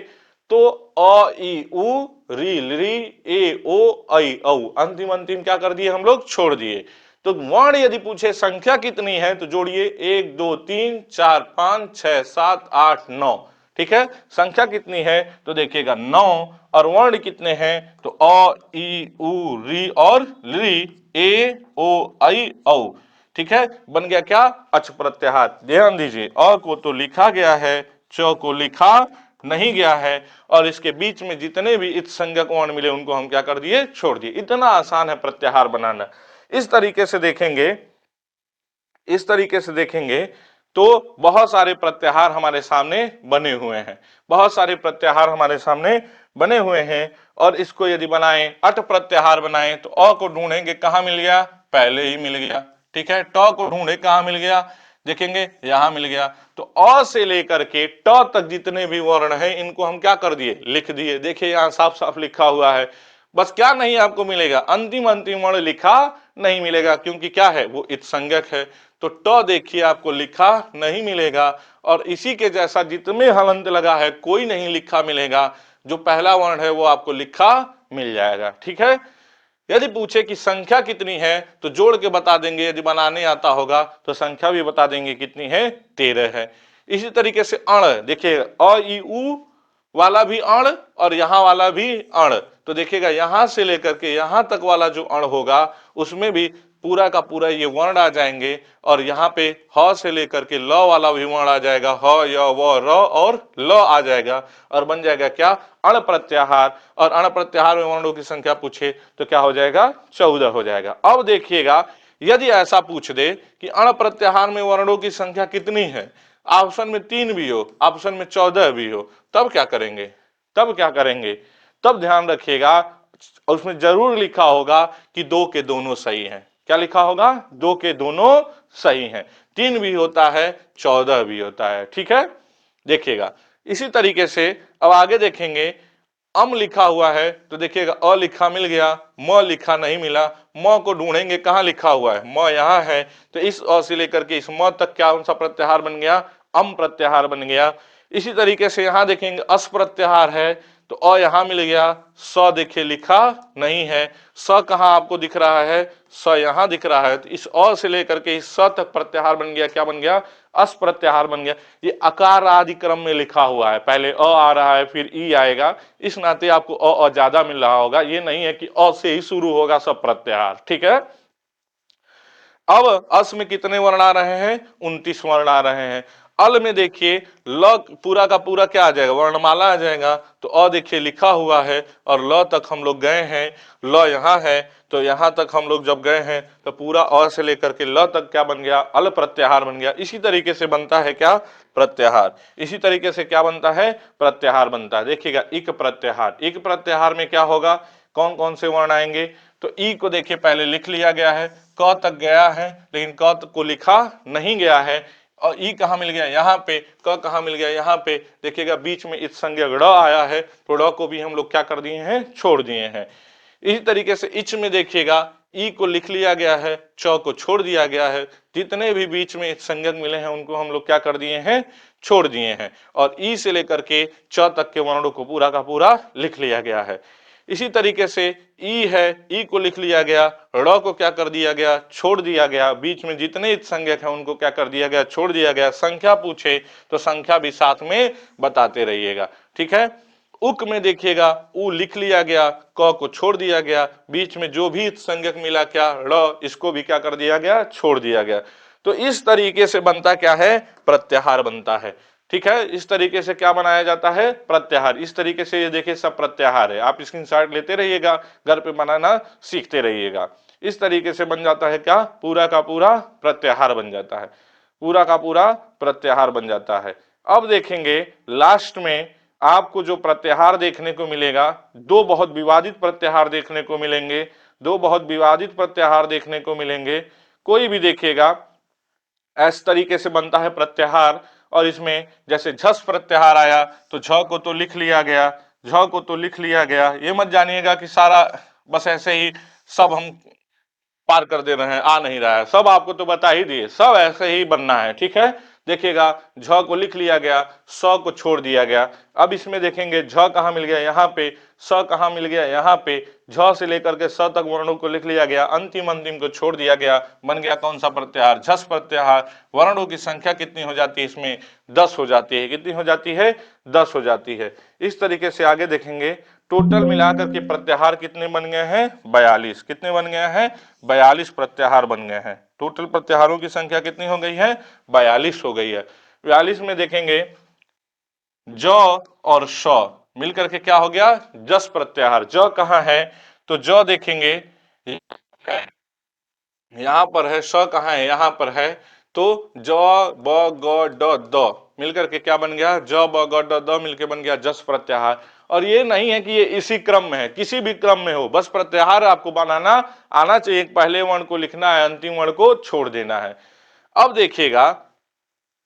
तो अ ई उ री री ए ओ ऐ औ, अंतिम अंतिम क्या कर दिए हम लोग, छोड़ दिए। तो वर्ण यदि पूछे संख्या कितनी है, तो जोड़िए 1 2 3 4 5 6 7 8 9, ठीक है। संख्या कितनी है, तो देखिएगा 9, और वर्ण कितने हैं, तो अ ई उ री और ली, ए ओ ऐ औ, ठीक है। बन गया क्या, अच प्रत्याहार। ध्यान दीजिए अ को तो लिखा गया है, च को लिखा नहीं गया है, और इसके बीच में जितने भी इत संज्ञक वर्ण मिले उनको हम क्या कर दिए, छोड़ दिए। इतना आसान है प्रत्याहार बनाना। इस तरीके से देखेंगे, इस तरीके से देखेंगे तो बहुत सारे प्रत्याहार हमारे सामने बने हुए हैं, बहुत सारे प्रत्याहार हमारे सामने बने हुए हैं। और इसको यदि बनाएं, अट प्रत्याहार बनाएं, तो अ को ढूंढेंगे कहां मिल गया, पहले ही मिल गया, ठीक है। ट को ढूंढे कहां मिल गया, देखेंगे यहां मिल गया। तो अ से लेकर के ट तक जितने भी वर्ण हैं इनको हम क्या कर दिए, लिख दिए। देखिए यहां साफ साफ लिखा हुआ है, बस क्या नहीं आपको मिलेगा, अंतिम अंतिम वर्ण लिखा नहीं मिलेगा, क्योंकि क्या है, वो इत संज्ञक है। तो ट देखिए आपको लिखा नहीं मिलेगा, और इसी के जैसा जितने हलंत लगा है कोई नहीं लिखा मिलेगा, जो पहला वर्ण है वो आपको लिखा मिल जाएगा, ठीक है। यदि पूछे कि संख्या कितनी है, तो जोड़ के बता देंगे, यदि बनाने आता होगा तो संख्या भी बता देंगे कितनी है, 13 है। इसी तरीके से अण देखिए, अ ई उ वाला भी अण और यहां वाला भी अण, तो देखिएगा यहां से लेकर के यहां तक वाला जो अण होगा उसमें भी पूरा का पूरा ये वर्ण आ जाएंगे और यहाँ पे ह से लेकर के ल वाला भी वर्ण आ जाएगा, ह य व र और ल आ जाएगा और बन जाएगा क्या, अण प्रत्याहार। और अण प्रत्याहार में वर्णों की संख्या पूछे तो क्या हो जाएगा, 14 हो जाएगा। अब देखिएगा यदि ऐसा पूछ दे कि अण प्रत्याहार में वर्णों की संख्या कितनी है, ऑप्शन में 3 भी हो, ऑप्शन में 14 भी हो, तब क्या करेंगे, तब क्या करेंगे, तब ध्यान रखिएगा उसमें जरूर लिखा होगा कि दो के दोनों सही हैं। क्या लिखा होगा, दो के दोनों सही हैं। 3 भी होता है, 14 भी होता है, ठीक है। देखिएगा इसी तरीके से अब आगे देखेंगे, अम लिखा हुआ है तो देखिएगा अ लिखा मिल गया, म लिखा नहीं मिला, म को ढूंढेंगे कहां लिखा हुआ है, म यहाँ है, तो इस अ से लेकर के इस म तक क्या कौन सा प्रत्याहार बन गया, अम प्रत्याहार बन गया। इसी तरीके से यहां देखेंगे अस प्रत्याहार है तो अ यहां मिल गया, स देखिए लिखा नहीं है, स कहां आपको दिख रहा है, स यहां दिख रहा है, तो इस अ से लेकर के इस स तक प्रत्याहार बन गया, क्या बन गया, अस प्रत्याहार बन गया। ये आकार आदि क्रम में लिखा हुआ है, पहले अ आ रहा है फिर ई आएगा, इस नाते आपको अ ज्यादा मिल रहा होगा, ये नहीं है कि अ से ही शुरू होगा सब प्रत्याहार, ठीक है। अब अस में कितने वर्ण आ रहे हैं, 29 वर्ण आ रहे हैं। अल में देखिए ल पूरा का पूरा क्या आ जाएगा, वर्णमाला आ जाएगा, तो अ देखिए लिखा हुआ है और ल तक हम लोग गए हैं, ल यहाँ है, तो यहाँ तक हम लोग जब गए हैं तो पूरा अ से लेकर के ल तक क्या बन गया, अल प्रत्याहार बन गया। इसी तरीके से बनता है क्या, प्रत्याहार। इसी तरीके से क्या बनता है, प्रत्याहार बनता है। देखिएगा इक प्रत्याहार, इक प्रत्याहार में क्या होगा, कौन कौन से वर्ण आएंगे, तो ई को देखिए पहले लिख लिया गया है, क तक गया है लेकिन क तक को लिखा नहीं गया है, और ई कहां मिल गया, यहाँ पे, क कहां मिल गया, यहाँ पे। देखिएगा बीच में इस संज्ञक ड़ आया है तो ड़ को भी हम लोग क्या कर दिए हैं, छोड़ दिए हैं। इसी तरीके से इच में देखिएगा ई को लिख लिया गया है, च को छोड़ दिया गया है, जितने भी बीच में संज्ञक मिले हैं उनको हम लोग क्या कर दिए हैं, छोड़ दिए हैं, और ई से लेकर के च तक के वर्णों को पूरा का पूरा लिख लिया गया है। इसी तरीके से ई है, ई को लिख लिया गया, ड़ को क्या कर दिया गया, छोड़ दिया गया, बीच में जितने संज्ञक हैं उनको क्या कर दिया गया, छोड़ दिया गया। संख्या पूछे तो संख्या भी साथ में बताते रहिएगा, ठीक है। उक में देखिएगा उ लिख लिया गया, क को छोड़ दिया गया, बीच में जो भी संज्ञक मिला क्या, ड़, इसको भी क्या कर दिया गया, छोड़ दिया गया। तो इस तरीके से बनता क्या है, प्रत्याहार बनता है, ठीक है। इस तरीके से क्या बनाया जाता है, प्रत्याहार। इस तरीके से ये देखिए सब प्रत्याहार है, आप स्क्रीनशॉट लेते रहिएगा, घर पे बनाना सीखते रहिएगा। इस तरीके से बन जाता है क्या, पूरा का पूरा प्रत्याहार बन जाता है, पूरा का पूरा प्रत्याहार बन जाता है। अब देखेंगे लास्ट में आपको जो प्रत्याहार देखने को मिलेगा, दो बहुत विवादित प्रत्याहार देखने को मिलेंगे, दो बहुत विवादित प्रत्याहार देखने को मिलेंगे। कोई भी देखिएगा इस तरीके से बनता है प्रत्याहार, और इसमें जैसे झस प्रत्याहार आया तो झ को तो लिख लिया गया, झ को तो लिख लिया गया, ये मत जानिएगा कि सारा बस ऐसे ही सब हम पार कर दे रहे हैं, आ नहीं रहा है, सब आपको तो बता ही दिए, सब ऐसे ही बनना है, ठीक है। देखिएगा झ को लिख लिया गया, स को छोड़ दिया गया। अब इसमें देखेंगे झ कहाँ मिल गया, यहाँ पे, स कहाँ मिल गया, यहाँ पे, झ से लेकर के स तक वर्णों को लिख लिया गया, अंतिम अंतिम को छोड़ दिया गया, बन गया कौन सा प्रत्याहार, झस प्रत्याहार। वर्णों की संख्या कितनी हो जाती है इसमें, 10 हो जाती है, कितनी हो जाती है, 10 हो जाती है। इस तरीके से आगे देखेंगे, टोटल मिलाकर के प्रत्याहार कितने बन गए हैं, 42। कितने बन गए हैं, 42 प्रत्याहार बन गए हैं। टोटल प्रत्याहारों की संख्या कितनी हो गई है, 42 हो गई है। 42 में देखेंगे ज और श मिलकर के क्या हो गया, जस प्रत्याहार। ज कहां है, तो ज देखेंगे यहां पर है, स कहां है, यहां पर है, तो ज ब ग ड द मिलकर के क्या बन गया, ज ब ग ड द मिलकर बन गया जस प्रत्याहार। और ये नहीं है कि ये इसी क्रम में है, किसी भी क्रम में हो, बस प्रत्याहार आपको बनाना आना चाहिए, पहले वर्ण को लिखना है, अंतिम वर्ण को छोड़ देना है। अब देखिएगा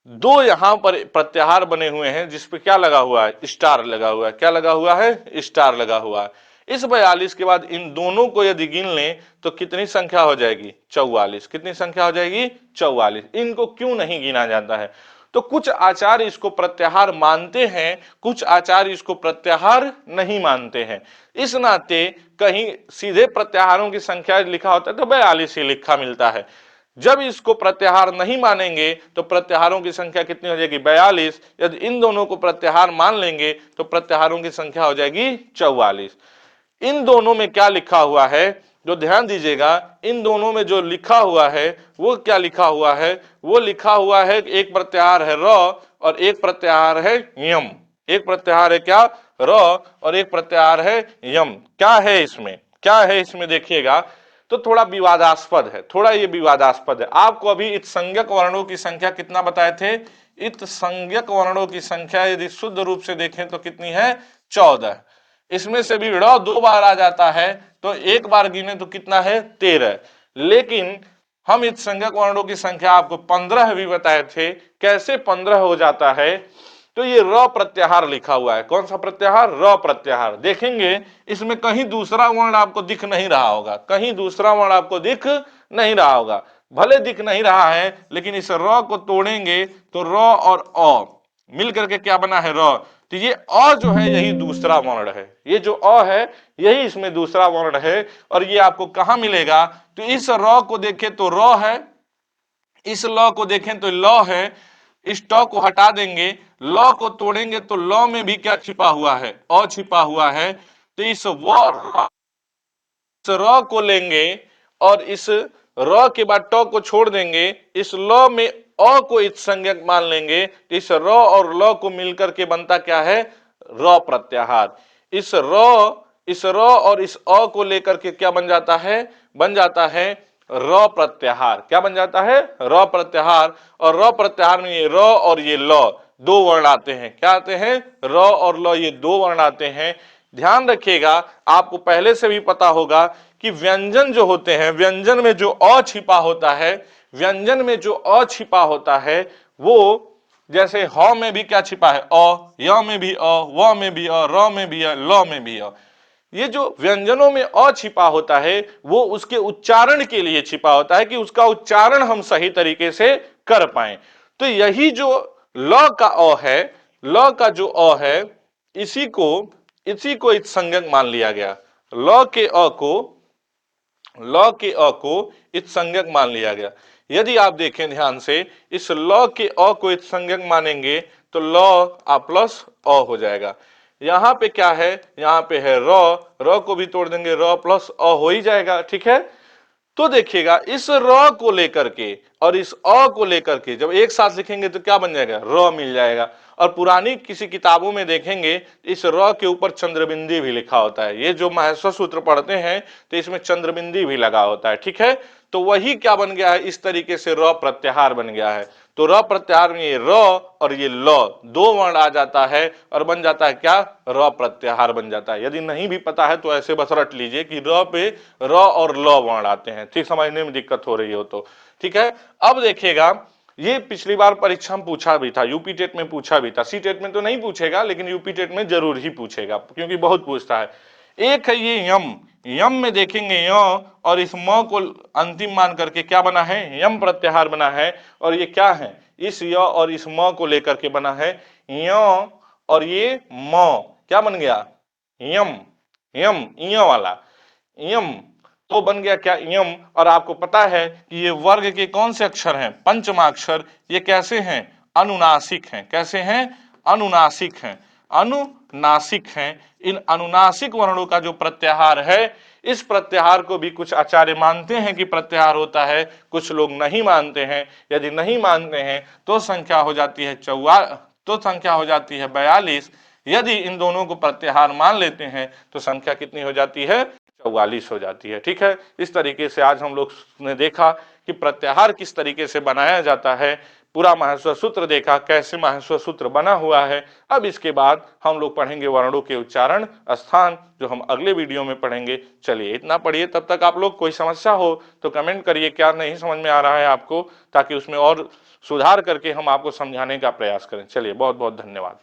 दो यहां पर प्रत्याहार बने हुए हैं जिसपे क्या लगा हुआ है, स्टार लगा हुआ है, क्या लगा हुआ है, स्टार लगा हुआ है। इस 42 के बाद इन दोनों को यदि गिन लें तो कितनी संख्या हो जाएगी, 44। कितनी संख्या हो जाएगी, 44। इनको क्यों नहीं गिना जाता है, तो कुछ आचार्य इसको प्रत्याहार मानते हैं, कुछ आचार्य इसको प्रत्याहार नहीं मानते हैं। इस नाते कहीं सीधे प्रत्याहारों की संख्या लिखा होता है तो 42 ही लिखा मिलता है। जब इसको प्रत्याहार नहीं मानेंगे तो प्रत्याहारों की संख्या कितनी हो जाएगी, 42। यदि इन दोनों को प्रत्याहार मान लेंगे तो प्रत्याहारों की संख्या हो जाएगी 44। इन दोनों में क्या लिखा हुआ है, जो ध्यान दीजिएगा, इन दोनों में जो लिखा हुआ है वो क्या लिखा हुआ है, वो लिखा हुआ है एक प्रत्याहार है र और एक प्रत्याहार है यम। एक प्रत्याहार है क्या, र, और एक प्रत्याहार है यम। क्या है इसमें, क्या है इसमें देखिएगा, तो थोड़ा विवादास्पद है, थोड़ा ये विवादास्पद है। आपको अभी इत संज्ञक वर्णों की संख्या कितना बताए थे, इत संज्ञक वर्णों की संख्या यदि शुद्ध रूप से देखें तो कितनी है, 14। इसमें से भी ड़ 2 बार आ जाता है तो एक बार गिने तो कितना है, 13। लेकिन हम इत संज्ञक वर्णों की संख्या आपको 15 भी बताए थे। कैसे 15 हो जाता है, तो ये र प्रत्याहार लिखा हुआ है। कौन सा प्रत्याहार, र प्रत्याहार। देखेंगे इसमें कहीं दूसरा वर्ण आपको दिख नहीं रहा होगा, कहीं दूसरा वर्ण आपको दिख नहीं रहा होगा। भले दिख नहीं रहा है लेकिन इस र को तोड़ेंगे तो र और अ मिल करके क्या बना है, र। तो ये अ जो है यही दूसरा वर्ण है, ये जो अ है यही इसमें दूसरा वर्ण है। और ये आपको कहां मिलेगा, तो इस र को देखें तो र है, इस ल को देखें तो ल है, इस ट को हटा देंगे, ल को तोड़ेंगे तो ल में भी क्या छिपा हुआ है, अ छिपा हुआ है। तो इस र को लेंगे और इस र के बाद ट को छोड़ देंगे, इस ल में अ को इत संज्ञक मान लेंगे। इस र और ल को मिलकर के बनता क्या है, र प्रत्याहार। इस र और इस अ को लेकर के क्या बन जाता है, बन जाता है र प्रत्याहार। क्या बन जाता है, र प्रत्याहार। और र प्रत्याहार में ये र और ये ल दो वर्ण आते हैं। क्या आते हैं, र और ल, ये दो वर्ण आते हैं। ध्यान रखिएगा, आपको पहले से भी पता होगा कि व्यंजन जो होते हैं, व्यंजन में जो अ छिपा होता है, व्यंजन में जो अ छिपा होता है वो, जैसे ह में भी क्या छिपा है, अ, य में भी अ, व में भी अ, र में भी अ, ल में भी अ। ये जो व्यंजनों में अ छिपा होता है वो उसके उच्चारण के लिए छिपा होता है कि उसका उच्चारण हम सही तरीके से कर पाए। तो यही जो ल का अ है, ल का जो अ है, इसी को इत संज्ञक मान लिया गया। ल के अ को, ल के अ को इत संज्ञक मान लिया गया। यदि आप देखें ध्यान से, इस ल के अ को इत संज्ञक मानेंगे तो ल आ प्लस अ हो जाएगा। यहां पे क्या है, यहां पे है र, र को भी तोड़ देंगे, र प्लस अ हो ही जाएगा। ठीक है, तो देखिएगा इस र को लेकर के और इस अ को लेकर के जब एक साथ लिखेंगे तो क्या बन जाएगा, र मिल जाएगा। और पुरानी किसी किताबों में देखेंगे इस र के ऊपर चंद्रबिंदी भी लिखा होता है। ये जो माहेश्वर सूत्र पढ़ते हैं तो इसमें चंद्रबिंदी भी लगा होता है। ठीक है, तो वही क्या बन गया है, इस तरीके से र प्रत्याहार बन गया है। तो र प्रत्याहार में ये र और ये ल दो वर्ण आ जाता है और बन जाता है क्या, र प्रत्याहार बन जाता है। यदि नहीं भी पता है तो ऐसे बस रट लीजिए कि र पे र और ल वर्ण आते हैं। ठीक, समझने में दिक्कत हो रही हो तो ठीक है। अब देखिएगा, ये पिछली बार परीक्षा में पूछा भी था, यूपी टेट में पूछा भी था। सी टेट में तो नहीं पूछेगा लेकिन यूपी टेट में जरूर ही पूछेगा क्योंकि बहुत पूछता है। एक है ये यम, यम में देखेंगे य और इस म को अंतिम मान करके क्या बना है, यम प्रत्याहार बना है। और ये क्या है, इस य और इस म को लेकर के बना है य और ये म, क्या बन गया, यम, यम य वाला यम, तो बन गया क्या, यम। और आपको पता है कि ये वर्ग के कौन से अक्षर हैं, पंचमाक्षर। ये कैसे हैं, अनुनासिक हैं। कैसे हैं, अनुनासिक हैं, अनुनासिक हैं। इन अनुनासिक वर्णों का जो प्रत्याहार है, इस प्रत्याहार को भी कुछ आचार्य मानते हैं कि प्रत्याहार होता है, कुछ लोग नहीं मानते हैं। यदि नहीं मानते हैं तो संख्या हो जाती है 42। यदि इन दोनों को प्रत्याहार मान लेते हैं तो संख्या कितनी हो जाती है, 44 हो जाती है। ठीक है, इस तरीके से आज हम लोग ने देखा कि प्रत्याहार किस तरीके से बनाया जाता है, पूरा माहेश्वर सूत्र देखा कैसे माहेश्वर सूत्र बना हुआ है। अब इसके बाद हम लोग पढ़ेंगे वर्णों के उच्चारण स्थान, जो हम अगले वीडियो में पढ़ेंगे। चलिए इतना पढ़िए, तब तक आप लोग कोई समस्या हो तो कमेंट करिए, क्या नहीं समझ में आ रहा है आपको, ताकि उसमें और सुधार करके हम आपको समझाने का प्रयास करें। चलिए, बहुत बहुत धन्यवाद।